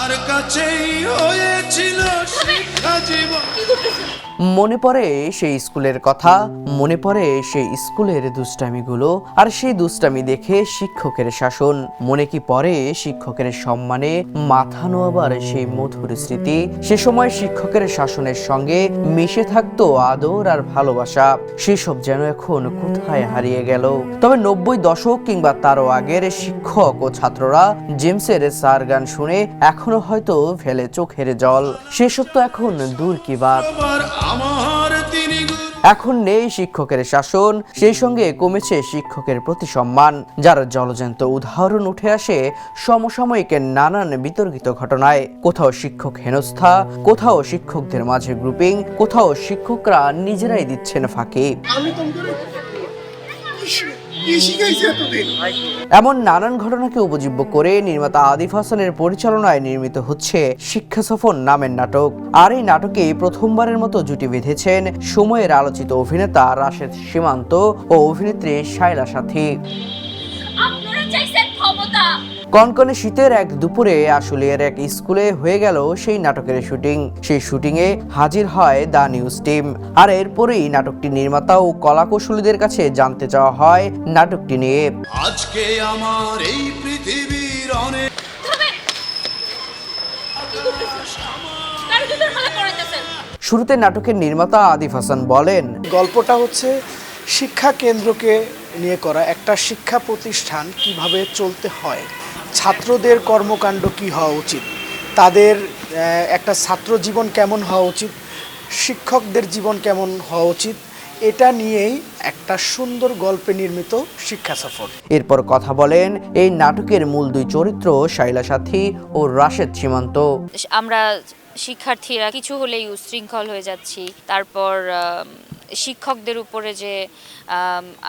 আর কাছেই হয়েছিল শিক্ষা জীবন। মনে পড়ে সেই স্কুলের কথা, মনে পড়ে সেই স্কুলের দুষ্টামিগুলো, আর সেই দুষ্টামি দেখে শিক্ষকের শাসন। মনে কি পড়ে শিক্ষকের সম্মানে মাথা নোয়াবার সেই মধুর স্মৃতি। সে সময় শিক্ষকের শাসনের সঙ্গে মিশে থাকতো আদর আর ভালোবাসা। সেসব যেন এখন কোথায় হারিয়ে গেল। তবে 90 দশক কিংবা তারও আগের শিক্ষক ও ছাত্ররা জেমসের স্যার গান শুনে এখনো হয়তো ফেলে চোখের জল। সেসব তো এখন দূর কি বাত। এখন নেই শিক্ষকের শাসন, সেই সঙ্গে কমেছে শিক্ষকের প্রতি সম্মান, যার জলজ্যান্ত উদাহরণ উঠে আসে সমসাময়িক নানান বিতর্কিত ঘটনায়। কোথাও শিক্ষক হেনস্থা, কোথাও শিক্ষকদের মাঝে গ্রুপিং, কোথাও শিক্ষকরা নিজেরাই দিচ্ছেন ফাঁকি। এমন নানান ঘটনাকে উপজীব্য করে নির্মাতা আদিফ হাসানের পরিচালনায় নির্মিত হচ্ছে শিক্ষা সফর নামের নাটক। আর এই নাটকে প্রথমবারের মতো জুটি বেঁধেছেন সময়ের আলোচিত অভিনেতা রাশেদ সীমান্ত ও অভিনেত্রী শায়লা সাথী। কনকনে শীতের এক দুপুরে আশুলিয়ার এক স্কুলে হয়ে গেল সেই নাটকের শুটিং। সেই শুটিংয়ে হাজির হয় দ্য নিউজ টিম। আর এরপরেই নাটকটি নির্মাতা ও কলাকুশলীদের কাছে জানতে চাওয়া হয় নাটকটি নিয়ে। আজকে আমার এই পৃথিবীর অনেক শুরুতে নাটকের নির্মাতা আদিফ হাসান বলেন, গল্পটা হচ্ছে শিক্ষা কেন্দ্রকে নিয়ে করা। একটা শিক্ষা প্রতিষ্ঠান কিভাবে চলতে হয়, ছাত্রদের কর্মকাণ্ড কি হওয়া উচিত, তাদের একটা ছাত্র জীবন কেমন হওয়া উচিত, শিক্ষকদের জীবন কেমন হওয়া উচিত, এটা নিয়েই একটা সুন্দর গল্পে নির্মিত শিক্ষা সফর। এরপর কথা বলেন এই নাটকের মূল দুই চরিত্র শায়লা সাথী ও রাশেদ সীমান্ত। আমরা শিক্ষার্থীরা কিছু হলেই উশৃঙ্খল হয়ে যাচ্ছি। তারপর শিক্ষকদের উপরে যে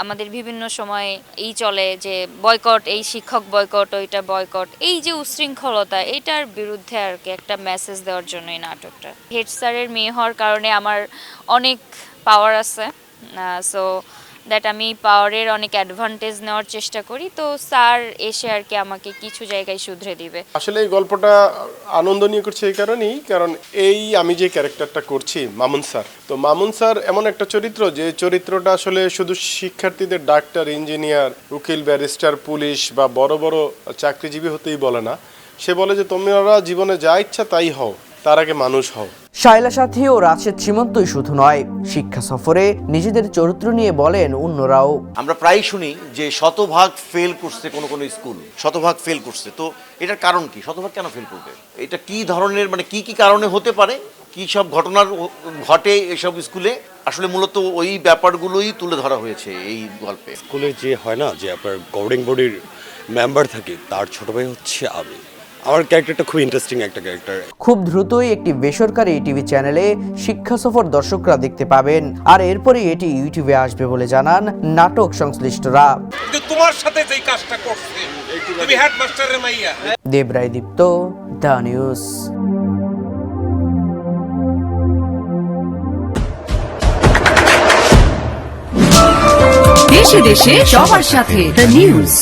আমাদের বিভিন্ন সময় এই চলে যে বয়কট, এই শিক্ষক বয়কট, ওইটা বয়কট, এই যে উশৃঙ্খলতা, এটার বিরুদ্ধে আর কি একটা মেসেজ দেওয়ার জন্য এই নাটকটা। হেড স্যারের মেয়ে হওয়ার কারণে আমার অনেক পাওয়ার আছে, সো দ্যাট আমি পাওয়ারের অনেক অ্যাডভান্টেজ নেওয়ার চেষ্টা করি। তো স্যার এসে আর কি আমাকে কিছু জায়গায় শুধরে দিবে। আসলে এই গল্পটা আনন্দনীয় করছে এই কারণেই, কারণ এই আমি যে ক্যারেক্টারটা করছি মামুন স্যার, তো মামুন স্যার এমন একটা চরিত্র যে চরিত্রটা আসলে শুধু শিক্ষার্থীদের ডাক্তার, ইঞ্জিনিয়ার, উকিল, ব্যারিস্টার, পুলিশ বা বড় বড় চাকরিজীবী হতেই বলে না। সে বলে যে তোমরা জীবনে যা ইচ্ছা তাই হও, তার আগে মানুষ হও। শায়লা সাথী ও রাশেদ সীমান্তই শুধু নয়, শিক্ষা সফরে নিজেদের চরিত্র নিয়ে বলেন অন্যরাও। আমরা প্রায় শুনি যে শতভাগ ফেল করছে কোনো স্কুল, শতভাগ ফেল করছে। তো এটার কারণ কি? শতভাগ কেন ফেল করবে? এটা কি ধরনের, মানে কি কি কারণে হতে পারে, কি সব ঘটনার ঘটে এসব স্কুলে? আসলে মূলত ওই ব্যাপারগুলোই তুলে ধরা হয়েছে এই গল্পে। স্কুলে যে হয় না যে আপনার গভর্নিং বডির মেম্বার থাকে, তার ছোট ভাই হচ্ছে আমি। আমার ক্যারেক্টারটা খুব ইন্টারেস্টিং একটা ক্যারেক্টার। খুব দ্রুতই একটি বেসরকারি টিভি চ্যানেলে শিক্ষা সফর দর্শকরা দেখতে পাবেন। আর এরপরে এটি ইউটিউবে আসবে বলে জানান নাটক সংশ্লিষ্টরা। তোমার সাথে যেই কাজটা করছে, তুমি হেডমাস্টারের মাইয়া। দেবরায় দীপ্ত, দ্য নিউজ। দেশে দেশে সবার সাথে দ্য নিউজ।